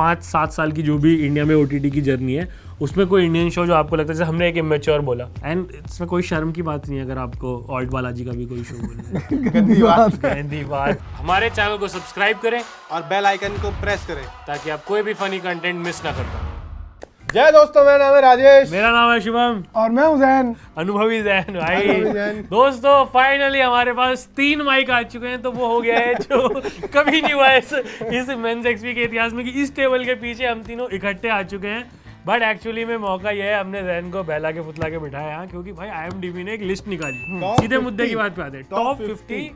5-7 साल की जो भी इंडिया में OTT की जर्नी है, उसमें कोई इंडियन शो जो आपको लगता है, जैसे हमने एक इमेच्योर बोला, एंड इसमें कोई शर्म की बात नहीं है अगर आपको ऑल्ट बालाजी का भी कोई शो बोले। गंदी बात। हमारे चैनल को सब्सक्राइब करें और बेल आइकन को प्रेस करें ताकि आप कोई भी फनी कंटेंट मिस ना कर पाए। जय दोस्तों, मेरा नाम है राजेश। मेरा नाम है शुभम और मैं हूं जैन, अनुभवी जैन भाई। दोस्तों फाइनली हमारे पास 3 माइक आ चुके हैं, तो वो हो गया है जो कभी नहीं हुआ है इस मेंस एक्सपी के इतिहास में कि इस टेबल के पीछे हम तीनों इकट्ठे आ चुके हैं। बट एक्चुअली में मौका यह है, हमने जैन को बेला के पुतला के बिठाया यहाँ, क्योंकि भाई IMDb ने एक लिस्ट निकाली। सीधे मुद्दे की बात पे आते हैं। टॉप 50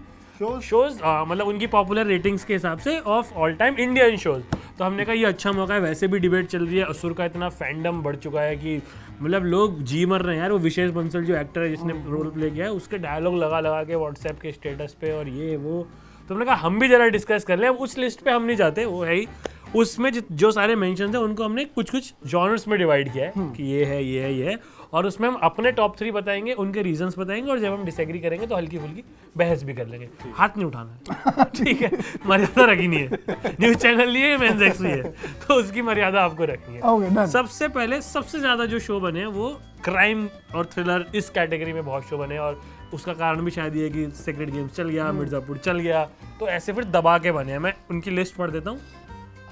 शोज, मतलब उनकी पॉपुलर रेटिंग्स के हिसाब से of all time Indian shows. तो हमने कहा ये अच्छा मौका है, वैसे भी डिबेट चल रही है, असुर का इतना फैंडम बढ़ चुका है कि मतलब लोग जी मर रहे हैं यार। वो विशेष बंसल जो एक्टर है जिसने रोल प्ले किया है, उसके डायलॉग लगा लगा के व्हाट्सएप के स्टेटस पे और ये वो। तो हमने कहा हम भी जरा डिस्कस कर लें। अब उस लिस्ट पे हम नहीं जाते, वो है ही उसमें जो सारे मेंशंस हैं उनको हमने कुछ कुछ जॉनर्स में डिवाइड किया है कि ये है ये है ये है, और उसमें हम अपने टॉप 3 बताएंगे, उनके रीजंस बताएंगे, और जब हम डिसएग्री करेंगे तो हल्की फुल्की बहस भी कर लेंगे। हाथ नहीं उठाना है ठीक है, मर्यादा रखनी है। न्यूज चैनल नहीं है, मेंस एक्सपी है, तो उसकी मर्यादा आपको रखनी है। सबसे पहले सबसे ज्यादा जो शो बने वो क्राइम और थ्रिलर, इस कैटेगरी में बहुत शो बने, और उसका कारण भी शायद ये कि सीक्रेट गेम्स चल गया, मिर्जापुर चल गया, तो ऐसे फिर दबा के बने हैं। मैं उनकी लिस्ट पढ़ देता हूँ,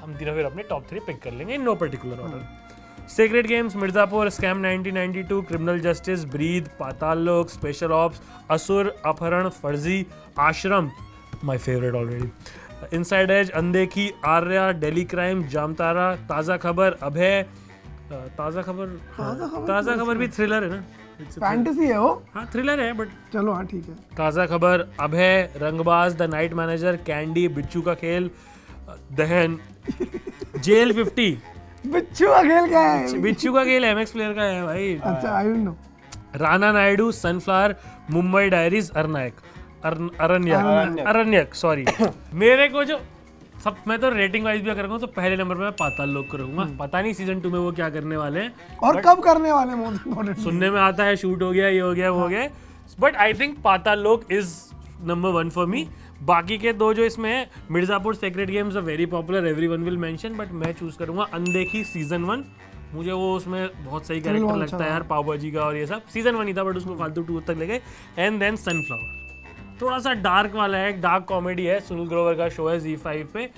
हम तीनों फिर अपने टॉप 3 पिक कर लेंगे in no particular order. Secret games, Mirzapur, scam 1992, criminal justice, breathe, Paatal Lok, special ops, Asur, Apharan, Farzi, Aashram, my favourite already, inside edge, Undekhi, Aarya, Delhi crime, Jamtara, ताज़ा खबर, अभय। ताज़ा खबर भी थ्रिलर है ना, फैंटेसी है वो। हाँ थ्रिलर है बट चलो हाँ ठीक है। ताज़ा खबर, अभय, रंगबाज, द नाइट मैनेजर, कैंडी, बिच्छू का खेल, दहन, जेल 50। बिच्छू का खेल क्या है? बिच्छू का खेल MX प्लेयर का है भाई। अच्छा, I don't know. Rana Naidu, sunflower, Mumbai diaries, Aranyak sorry. मेरे को जो सब, मैं तो रेटिंग वाइज भी अगर कहूँ तो पहले नंबर पे मैं पाताल लोक को रखूंगा। पता नहीं सीजन 2 में वो क्या करने वाले हैं और कब करने वाले हैं, सुनने में आता है शूट हो गया, ये हो गया, वो हो गया, but I think Patal Lok is number 1 for me. बाकी के 2 जो इसमें है, Mirzapur, secret games, very popular, everyone will mention, but मैं चूज करूंगा अनदेखी सीजन 1। मुझे वो उसमें बहुत सही कैरेक्टर लगता है यार, पाव भाजी का और ये सब। सीजन 1 ही था बट उसको फालतू 2 तक ले गए। एंड देन सनफ्लावर, थोड़ा सा डार्क वाला है, डार्क कॉमेडी है, सुनील ग्रोवर का शो है Z5 पे।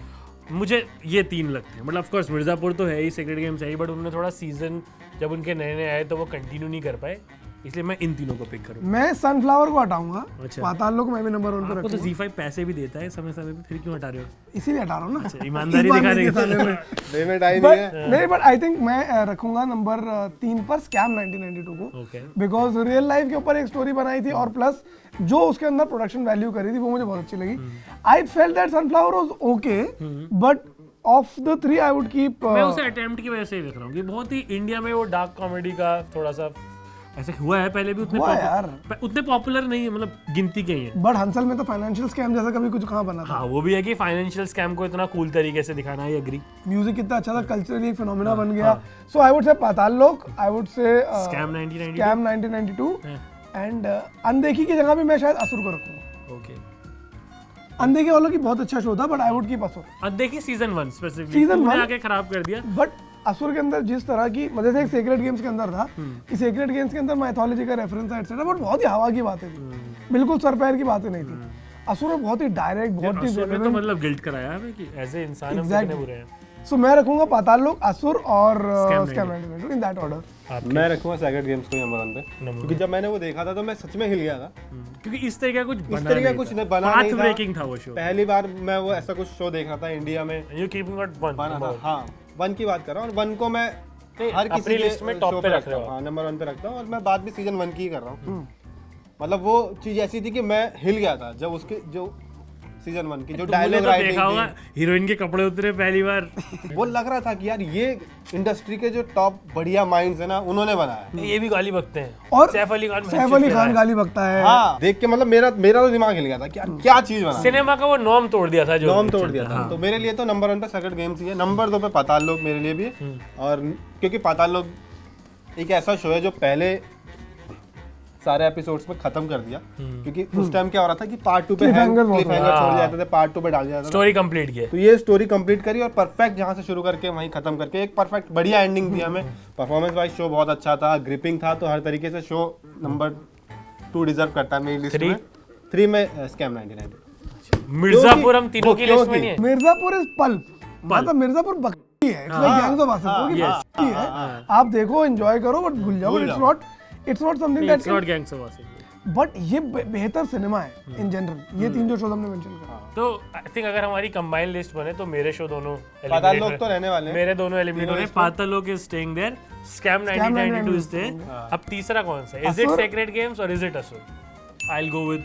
मुझे ये 3 लगते हैं। मतलब ऑफ कोर्स मिर्जापुर तो है ही, सीक्रेट गेम्स है ही, बट उन्होंने थोड़ा सीजन जब उनके नए नए आए तो वो कंटिन्यू नहीं कर पाए, इसलिए मैं इन तीनों को पिक करूंगा। मैं सनफ्लावर को हटाऊंगा। अच्छा। पाताल लोक मैं भी नंबर 1 पे आपको तो रखूंगा। Z5 पैसे भी देता है समय समय पे, फिर क्यों हटा रहे हो? इसीलिए हटा रहा हूँ ना। अच्छा, ईमानदारी दिखा रहे हो। पेमेंट आई नहीं है। नहीं, बट आई थिंक मैं रखूंगा नंबर 3 पर स्कैम 1992 को। ओके। बिकॉज रियल लाइफ के ऊपर एक स्टोरी बनाई थी, और प्लस जो उसके अंदर प्रोडक्शन वैल्यू करी थी वो मुझे बहुत अच्छी लगी। I felt that sunflower was okay, but of the 3 I would keep. मैं उसे अटेम्प्ट की वजह से ही देख रहा हूँ कि बहुत ही इंडिया में वो डार्क कॉमेडी का थोड़ा सा ऐसे हुआ है, पहले भी उतने पॉपुलर नहीं है, मतलब गिनती के ही है। बट हंसल में तो फाइनेंशियल स्कैम जैसा कभी कुछ कहाँ बना था। हाँ वो भी है कि फाइनेंशियल स्कैम को इतना कूल तरीके से दिखाना है, एग्री। म्यूजिक कितना अच्छा था, कल्चरली एक फिनोमेना बन गया। सो आई वुड से पाताल लोक, I would say scam 1992 and अनदेखी की जगह भी मैं शायद असुर को रखूंगा। ओके। अनदेखी वालों की बहुत अच्छा शो था, बट आई वुड कीप असुर। अनदेखी सीजन 1 स्पेसिफिकली सीजन 1 आके खराब कर दिया। बट असुर के अंदर जिस तरह की, मतलब एक सीक्रेट गेम्स के अंदर था कि सीक्रेट गेम्स के अंदर माइथोलॉजी का रेफरेंस है एटसेट्रा, बट बहुत ही हवा की बातें थी, बिल्कुल सर पैर की बातें नहीं थी। असुर में बहुत ही डायरेक्ट, बहुत ही असुर में तो मतलब गिल्ट कराया है कि ऐसे इंसान हम कितने बुरे हैं। सो मैं रखूंगा पाताल लोक, असुर और स्कैम 1992 इन दैट ऑर्डर। मैं रखूंगा सीक्रेट गेम्स को नंबर 1 पे, क्योंकि जब मैंने वो देखा था तो मैं सच में हिल गया था, क्योंकि इस तरह का कुछ बना नहीं था। ब्रेकिंग था वो शो। पहली बार मैं वो ऐसा कुछ शो देख रहा था इंडिया में। यू कीपिंग इट 1 बना था। हाँ 1 की बात कर रहा हूँ, और 1 को मैं हर किसी अपनी लिस्ट में टॉप पे रख रहा हूँ। हाँ नंबर 1 पे रखता हूँ, और मैं बात भी सीजन 1 की ही कर रहा हूँ। मतलब वो चीज ऐसी थी कि मैं हिल गया था जब उसके जो सीजन 1 की जो डायलॉग राइटिंग थी, हीरोइन के कपड़े उतरे पहली बार, वो लग रहा था कि यार ये इंडस्ट्री के जो टॉप बढ़िया माइंड्स है ना, उन्होंने बनाया। ये भी गाली बकते हैं, और सैफ अली खान गाली बकता है। हाँ देख के मतलब मेरा तो दिमाग हिल गया था कि यार क्या चीज बना, सिनेमा का वो नॉर्म तोड़ दिया था, जो नॉर्म तोड़ दिया था। तो मेरे लिए तो नंबर 1 पे सीक्रेट गेम्स ही है, नंबर 2 पे पाताल लोक मेरे लिए भी है। और क्योंकि पाताल लोक एक ऐसा शो है जो पहले सारे एपिसोड्स में खत्म कर दिया, क्योंकि उस टाइम क्या हो रहा था कि पार्ट 2 पे Cliffhanger बहुत क्लिफहैंगर छोड़ जाते थे, पार्ट 2 पे डाल जाता था। स्टोरी कंप्लीट किया। तो ये स्टोरी कंप्लीट करी और परफेक्ट जहाँ से शुरू करके वहीं खत्म करके एक परफेक्ट बढ़िया एंडिंग दिया हमें। परफॉर्मेंस वाइज शो बहुत अच्छा था, ग्रिपिंग था, तो हर तरीके से शो नंबर 2 डिजर्व करता है मेरी लिस्ट में। 3 में स्कैम 99। मिर्जापुर हम तीनों की लिस्ट में नहीं है। मिर्जापुर इज पल्प, मतलब मिर्जापुर बकरी है, it's like gangs of Wasseypur की बकरी है। आप देखो, एंजॉय करो, बट भूल जाओ, it's not something that, it's not gangs of Wasseypur. But ये बेहतर सिनेमा है इन जनरल। ये 3 जो शोज हमने मेंशन करा, तो आई थिंक अगर हमारी कंबाइंड लिस्ट बने तो मेरे शो दोनों पाताल लोक तो रहने वाले हैं। मेरे दोनों एलिमिनेट हो गए। Paatal Lok is staying there, Scam 1992 is there. अब तीसरा कौन सा है? इज इट सेक्रेड गेम्स और is it Asur? I will go with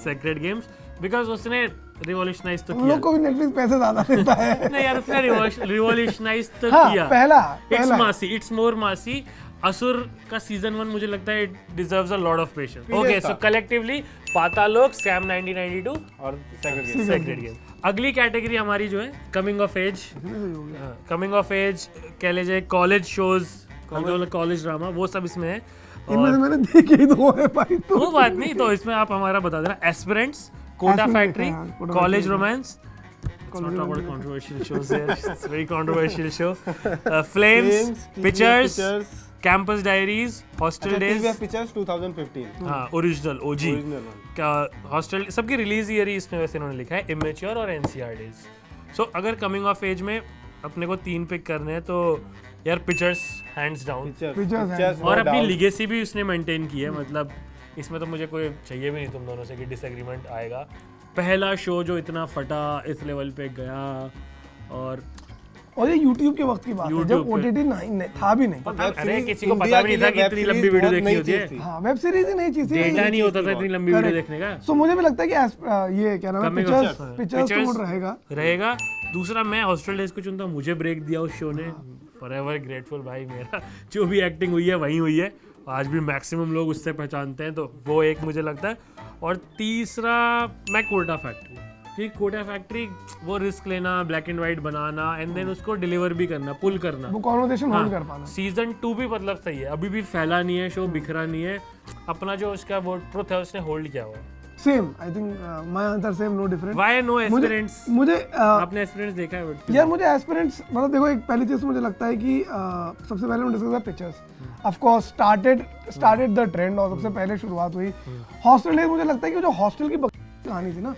Sacred Games because उसने रिवॉल्यूशनाइज तो हम किया। लोग को भी नेटफ्लिक्स पैसे ज्यादा देता है। नहीं यार, उसने रिवॉल्यूशनाइज तो हाँ, किया। पहला इट्स मासी, इट्स मोर मासी। असुर का सीजन 1 मुझे लगता है it deserves a lot of patience. Okay, so collectively Paatal Lok, scam 1992 और सेक्रेड सेक्रेड गेम। अगली कैटेगरी हमारी जो है coming of age, coming of age कह लीजिए, कॉलेज शोज, कॉलेज ड्रामा, वो सब इसमें है। इनमें से मैंने देखे ही 2 है भाई, तो वो बात नहीं, तो इसमें आप हमारा बता देना। Aspirants, Kota Factory, College Romance, not about controversial shows there. It's very controversial show. Flames, Pictures, Campus Diaries, Hostel Days. TVF Pictures 2015। हाँ, ओरिजिनल ओजी का हॉस्टल, सबकी रिलीज ईयर ही इसमें वैसे इन्होंने लिखा है, इमेच्योर और एनसीआर डेज। सो अगर कमिंग ऑफ एज में अपने को 3 पिक करने हैं तो यार पिक्चर्स हैंड्स डाउन। Pictures और अपनी लिगेसी भी उसने मेंटेन की है, मतलब इसमें तो मुझे कोई चाहिए भी नहीं तुम दोनों से कि डिसएग्रीमेंट आएगा। पहला शो जो इतना फटा, इस लेवल पे गया, और ये YouTube के वक्त की बात है, जब OTT नहीं था भी नहीं। अरे किसी को पता भी नहीं था कि इतनी लंबी वीडियो देखनी होती है। हाँ, वेब सीरीज ही नहीं चीज थी, डेटा नहीं होता था इतनी लंबी वीडियो देखने का। सो मुझे भी लगता है कि ये क्या नाम है, पिक्चर्स तो रहेगा। दूसरा मैं हॉस्टल डेज को चुनता, मुझे ब्रेक दिया उस शो ने, फॉरएवर ग्रेटफुल भाई। मेरा जो भी एक्टिंग हुई है वही हुई है, आज भी मैक्सिमम लोग उससे पहचानते हैं, तो वो एक मुझे लगता है। और तीसरा मैं कोटा फैक्ट्री, क्योंकि कोटा फैक्ट्री वो रिस्क लेना, ब्लैक एंड व्हाइट बनाना, एंड देन उसको डिलीवर भी करना, पुल करना, वो कन्वर्सेशन होल्ड कर पाना। सीजन 2 भी मतलब सही है, अभी भी फैला नहीं है शो, बिखरा नहीं है, अपना जो उसका वो ट्रुथ है उसने होल्ड किया हुआ है। Same, I think my answer same, no different. Why no Aspirants? मुझे आपने एस्पिरेंट्स देखा है? यार मुझे एस्पिरेंट्स, मतलब देखो, एक पहली चीज मुझे लगता है कि सबसे पहले हम डिस्कस करें pictures. Of course started the trend, और सबसे पहले शुरुआत हुई हॉस्टल डेज। मुझे लगता है कि जो हॉस्टल की कहानी थी ना,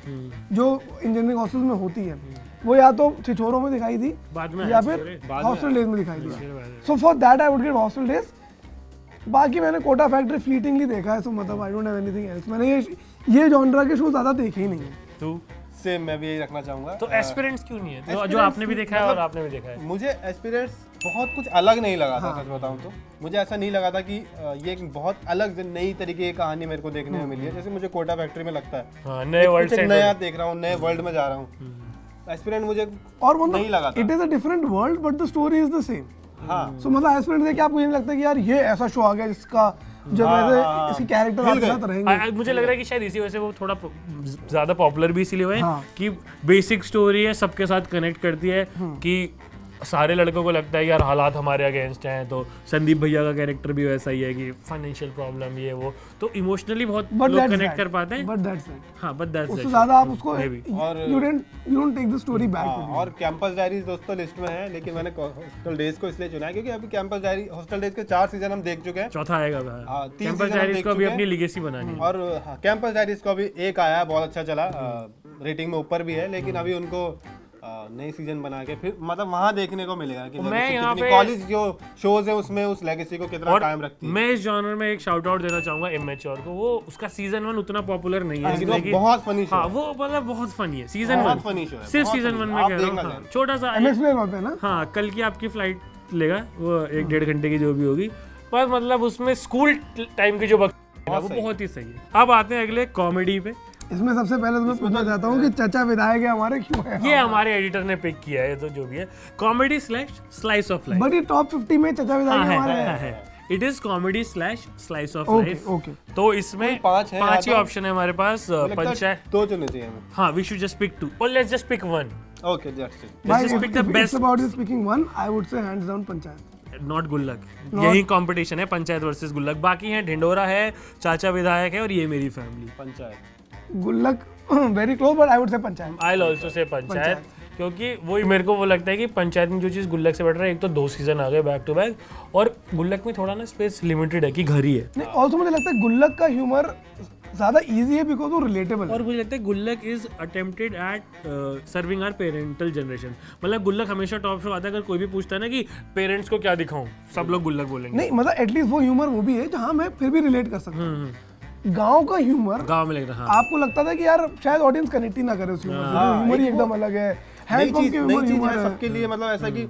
जो इंजीनियरिंग हॉस्टल में होती है, वो या तो छिछोरों में दिखाई थी बाद में, या फिर हॉस्टल डेज में दिखाई दी। So for that I would get hostel days. बाकी मैंने कोटा फैक्ट्री फ्लीटिंगली देखा है, सो मतलब I don't have anything else. मैंने ये जॉनरा के शो ज्यादा देखे ही नहीं है। तू सेम, मैं भी यही रखना चाहूंगा। तो एस्पिरेंट्स क्यों नहीं है, जो आपने भी देखा है और आपने भी देखा है? मुझे एस्पिरेंट्स बहुत कुछ अलग नहीं लगा था, सच बताऊं तो मुझे ऐसा नहीं लगा था कि ये एक बहुत अलग नई तरीके की कहानी मेरे को देखने में मिली है, जैसे मुझे कोटा फैक्ट्री में लगता है। हाँ, नए वर्ल्ड से नया देख रहा हूँ, नए वर्ल्ड में जा रहा हूँ। एस्पिरेंट मुझे और नहीं लगा था। It is a different world but the story is the same. हाँ, सो मतलब एस्पिरेंट देख के आपको ये नहीं लगता कि यार ये ऐसा शो आ गया जिसका जब ऐसे इसकी कैरेक्टर आपके साथ रहेंगे। मुझे लग रहा है कि शायद इसी वजह से वो थोड़ा ज्यादा पॉपुलर भी इसीलिए हुआ है कि बेसिक स्टोरी है, सबके साथ कनेक्ट करती है, कि सारे लड़कों को लगता है यार हालात हमारे अगेंस्ट हैं। तो संदीप भैया का कैरेक्टर भी वैसा ही है कि फाइनेंशियल प्रॉब्लम ये वो, तो इमोशनली बहुत लोग कनेक्ट कर पाते हैं। But that's it. हाँ, बट दैट्स उससे ज्यादा आप उसको और you don't take the story back. और कैंपस डायरीज दोस्तों लिस्ट में है, लेकिन मैंने हॉस्टल डेज को इसलिए चुना है क्योंकि अभी कैंपस डायरी हॉस्टल डेज के 4 सीजन हम देख चुके हैं। चौथा आएगा। कैंपस डायरीज को अभी अपनी लेगेसी बनानी है। और कैंपस डायरीज को अभी एक आया, बहुत अच्छा चला, रेटिंग में ऊपर भी है, लेकिन अभी उनको नई सीजन बना के फिर मतलब वहां देखने को मिलेगा कि मैं यहाँ पे कॉलेज जो शोज है उसमें उस लेगेसी को कितना कायम रखती है। मैं इस जॉनर में एक शाउट आउट देना चाहूंगा इमेच्योर को। वो उसका सीजन 1 उतना पॉपुलर नहीं है, लेकिन बहुत फनी शो। हाँ, वो मतलब बहुत फनी है सीजन 1, फनी शो है, सिर्फ सीजन 1 में कह रहा हूँ। छोटा सा पे ना, हाँ, कल की आपकी फ्लाइट लेगा वो 1-1.5 घंटे की जो भी होगी, पर मतलब उसमें स्कूल टाइम की जो वो बहुत ही सही है। अब आते हैं अगले कॉमेडी पे। इसमें सबसे पहले तो मैं पूछना चाहता हूँ कि चचा विधायक है हमारे क्यों है? ये हमारे एडिटर ने पिक किया है, तो जो भी है comedy slash slice of life. But ये टॉप 50 में चचा विधायक हमारे है। It is comedy slash slice of okay life. Okay. तो इसमें 5 ही ऑप्शन है हमारे पास। पंचायत 2 चुनने चाहिए हमें। हाँ, वी शुड जस्ट पिक 2 और let's just pick 1। Okay, that's it. Let's just pick the best. It's about this picking one, I would say hands down panchayat. Not गुल्लक, यही कंपटीशन है, पंचायत वर्सेस गुल्लक। बाकी हैं ढिंडोरा है, चाचा विधायक है और ये मेरी फैमिली। पंचायत गुल्लक very close, but I would say panchayat. I will also say panchayat, क्योंकि वही मेरे को वो लगता है कि पंचायत में जो चीज़ गुल्लक से बेटर है, एक तो 2 सीजन आ गए बैक टू बैक, और गुल्लक में थोड़ा ना स्पेस लिमिटेड है कि घर ही है। नहीं, ऑल्सो मुझे लगता है गुल्लक का ह्यूमर ज्यादा इजी है बिकॉज वो रिलेटेबल है। और मुझे लगता है Gullak is attempted at serving our parental generation. मतलब गुल्लक हमेशा टॉप शो आता है, अगर कोई भी पूछता है ना कि पेरेंट्स को क्या दिखाऊं, सब लोग गुल्लक बोलेंगे। नहीं मतलब एटलीस्ट वो ह्यूमर वो भी है जहाँ मैं फिर भी रिलेट कर सकता हूँ। गांव का ह्यूमर गांव में लग रहा है, आपको लगता था कि यार शायद ऑडियंस कनेक्ट ही ना करे उस ह्यूमर से, ह्यूमर ही एकदम अलग है। हैंडपंप के ह्यूमर है सबके लिए, मतलब ऐसा कि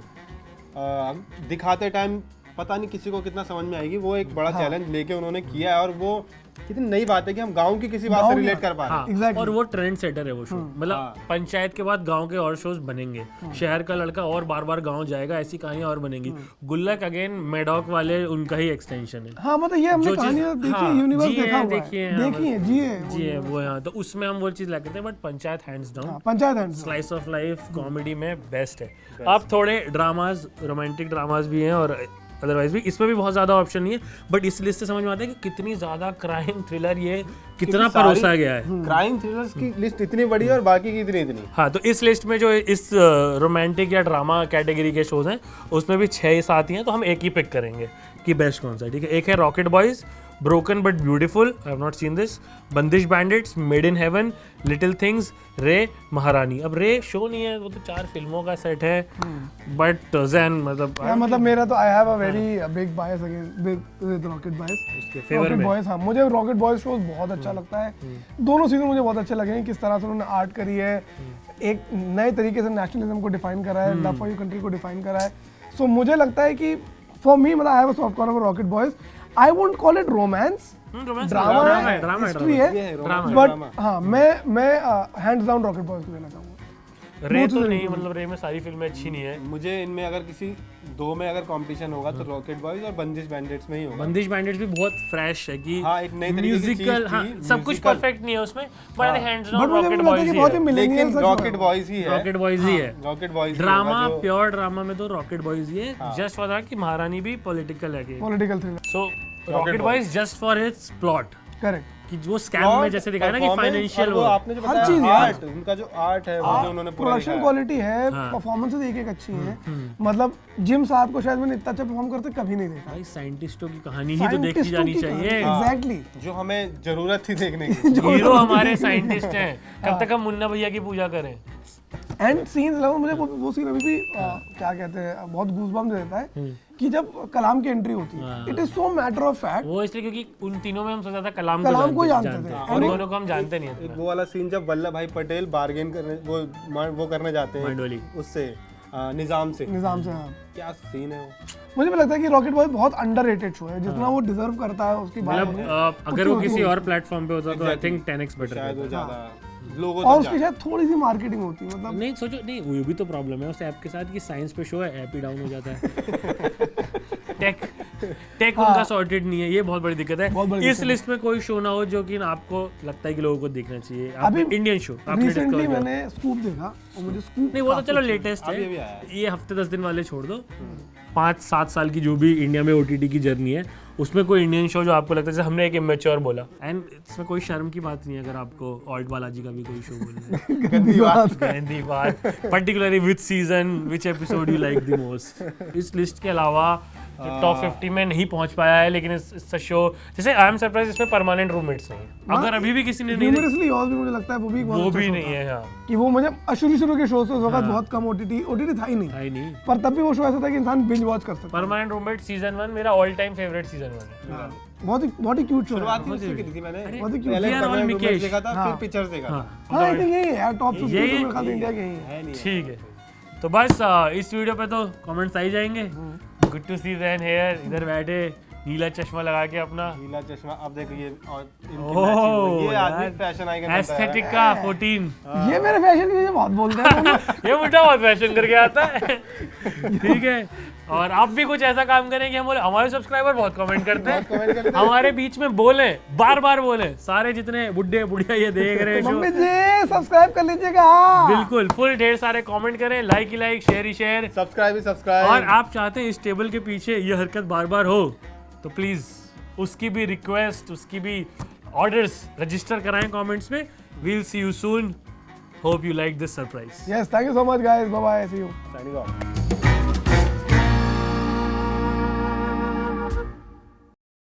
दिखाते टाइम पता नहीं किसी को कितना समझ में आएगी, वो एक बड़ा चैलेंज लेके उन्होंने किया है, और वो कितनी नई बात है कि हम गांव की किसी बात से रिलेट कर पा रहे हैं। Exactly. और वो ट्रेंड सेटर है वो शो। मतलब पंचायत के बाद गांव के और शोज बनेंगे, शहर का लड़का और बार बार गांव जाएगा, ऐसी कहानियां और बनेंगी। गुल्लक अगेन मेडॉक वाले उनका ही एक्सटेंशन है। हाँ मतलब ये हमने कहानियां देखी है, यूनिवर्स देखा हुआ है, देखी है जी है वो यहाँ, तो उसमें हम वो चीज लाते हैं। But panchayat hands down, panchayat hand slice of life comedy में बेस्ट है। अब थोड़े ड्रामाज, रोमांटिक ड्रामाज भी हैं और अदरवाइज भी, इसमें भी बहुत ज्यादा ऑप्शन नहीं है। बट इस लिस्ट से समझ में आता है कि कितनी ज्यादा क्राइम थ्रिलर ये कितना परोसा गया है। क्राइम थ्रिलर्स की लिस्ट इतनी बड़ी है और बाकी की इतनी। हाँ, तो इस लिस्ट में जो इस रोमांटिक या ड्रामा कैटेगरी के शोज हैं उसमें भी 6-7 ही हैं, तो हम एक ही पिक करेंगे कि बेस्ट कौन सा है। ठीक है, एक है rocket boys, broken but beautiful, I have not seen this, Bandish bandits, made in heaven, little things, Ray, Maharani. अब रे शो नहीं है, वो तो 4 फिल्मों का सेट है, बट जैन मतलब मेरा तो I have a very big bias against with rocket boys. उसके फेवर में बॉयज, हाँ मुझे रॉकेट बॉयज शोज बहुत अच्छा लगता है। दोनों सीजन मुझे बहुत अच्छे लगे हैं, किस तरह से उन्होंने आर्ट करी है, एक नए तरीके से नेशनलिज्म को डिफाइन करा है, लव फॉर योर कंट्री को डिफाइन करा है। सो मुझे लगता है कि फॉर मी मतलब I have a soft corner for rocket boys. I won't call it romance, drama है, हिस्ट्री है, बट हाँ मैं हैंड्स डाउन रॉकेट बॉयज को देना चाहूंगा। रे तो नहीं, मतलब रे में सारी फिल्में अच्छी नहीं है। मुझे इनमें अगर किसी 2 में अगर कंपटीशन होगा तो रॉकेट बॉयज और बंदिश बैंडिट्स में ही होगा। बंदिश बैंडिट्स भी बहुत फ्रेश है कि हाँ, एक नई तरीके की म्यूजिकल, चीज हाँ थी, सब कुछ परफेक्ट नहीं है उसमें, बट हैंड्स डाउन बट मुझे रॉकेट लगता है बॉयज कि ही बहुत ही है। मिलेनियल लेकिन रॉकेट बॉयज ही है, रॉकेट बॉयज ही है, rocket boys drama pure drama में तो रॉकेट बॉयज ही है। जस्ट फॉर दैट कि महारानी भी पॉलिटिकल है, political thriller. So rocket boys just for its plot, correct, कि जो स्कैम में जैसे दिखाया ना कि फाइनेंशियल वो आपने जो बताया चीज आर्ट, उनका जो आर्ट है वो जो उन्होंने पूरा प्रोडक्शन क्वालिटी है, परफॉर्मेंसेस एक एक अच्छी हैं। मतलब जिम साहब को शायद मैंने इतना अच्छा परफॉर्म करते कभी नहीं देखा। भाई साइंटिस्टों की कहानी ही तो देखी जानी चाहिए। एग्जैक्टली, जो हमें जरूरत थी देखने की। हीरो हमारे साइंटिस्ट हैं, कब तक हम मुन्ना भैया की पूजा करें। एंड सीन्स लगा मुझे वो सीन अभी भी क्या कहते हैं, बहुत गूज़बम्स देता है कि जब कलाम की एंट्री होती है, it is so matter of fact. वो इसलिए क्योंकि उन तीनों में हम सोचा था कलाम को जानते थे, और दोनों को हम जानते नहीं एक वो वाला सीन जब वल्लभ भाई पटेल बार्गेन करने वो करने जाते हैं मंडोली उससे निजाम से। हाँ क्या सीन है वो। मुझे भी लगता है कि रॉकेट बॉय बहुत अंडररेटेड शो है, जितना वो डिजर्व करता है उसकी बात नहीं। मतलब अगर वो किसी और प्लेटफॉर्म पे होता तो आई थिंक 10x बेटर शायद वो ज्यादा लोगों और तक उसकी शायद थोड़ी सी मार्केटिंग होती है। मतलब नहीं सोचो, नहीं वो भी तो प्रॉब्लम है उस ऐप के साथ कि साइंस पे शो है, ऐप ही डाउन हो जाता है। टेक उनका सॉर्टेड नहीं है, ये बहुत बड़ी दिक्कत है। इस लिस्ट में कोई शो ना हो जो कि आपको लगता है कि लोगों को देखना चाहिए। अभी इंडियन शो रिसेंटली मैंने स्कूप देखा और मुझे स्कूप नहीं, वो तो चलो लेटेस्ट है, ये हफ्ते 10 दिन वाले छोड़ दो। 5-7 साल की जो भी इंडिया में OTT की जर्नी है, उसमें कोई इंडियन शो जो आपको लगता है, जैसे हमने एक इमेच्योर बोला, एंड इसमें कोई शर्म की बात नहीं है अगर आपको ऑल्ट बालाजी का भी कोई शो बोलना है। गंदी बात, particularly which season, which episode you like the most. इस लिस्ट के अलावा टॉप 50 में नहीं पहुंच पाया है, लेकिन इस शो जैसे आई एम सरप्राइज इसमें परमानेंट रूममेट्स नहीं है। अगर अभी भी किसी ने नहीं, ह्यूमरसली और भी मुझे लगता है वो भी नहीं है। हाँ, कि वो मुझे शुरू के शो से उस वक्त बहुत कम OTT था ही नहीं, पर तब भी वो शो ऐसा था कि इंसान बिंज वॉच कर सकता। परमानेंट रूममेट सीजन 1 मेरा ऑल टाइम फेवरेट सीजन 1 है। बहुत ही क्यूट शो है। शुरुआत ही उससे की थी मैंने। बहुत ही क्यूट। पहले We are all Mikesh। देखा था, फिर पिक्चर्स देखा था। हां आई थिंक यही है टॉप 50 यही में खाली इंडिया के ही है। ठीक है, तो बस इस वीडियो पे तो कमेंट्स आ ही जाएंगे। Good to see Zain here, इधर बैठे नीला चश्मा लगा के अपना नीला चश्मा, अब देखो ये और इनकी ओह, matching, ये आदमी फैशन आइकन एस्थेटिक का 14। ये मेरे फैशन की बहुत बोलते हैं ये बुड्ढा बहुत फैशन करके आता है। ठीक है, और आप भी कुछ ऐसा काम करें कि हम बोले, हमारे सब्सक्राइबर बहुत कमेंट करते हैं, हमारे बीच में बोले, बार बार बोले, सारे जितने बुड्ढे बुढ़िया ये देख रहे हैं शो, मम्मी जी सब्सक्राइब कर लीजिएगा। बिल्कुल फुल ढेर सारे कमेंट करें, like he like, share he share, subscribe he subscribe. और आप चाहते हैं इस टेबल के पीछे ये हरकत बार बार हो तो प्लीज उसकी भी रिक्वेस्ट, उसकी भी ऑर्डर्स रजिस्टर कराएं कमेंट्स में। We'll see you soon. Hope you like this surprise. Yes, thank you so much guys. Bye bye. See you. Signing off.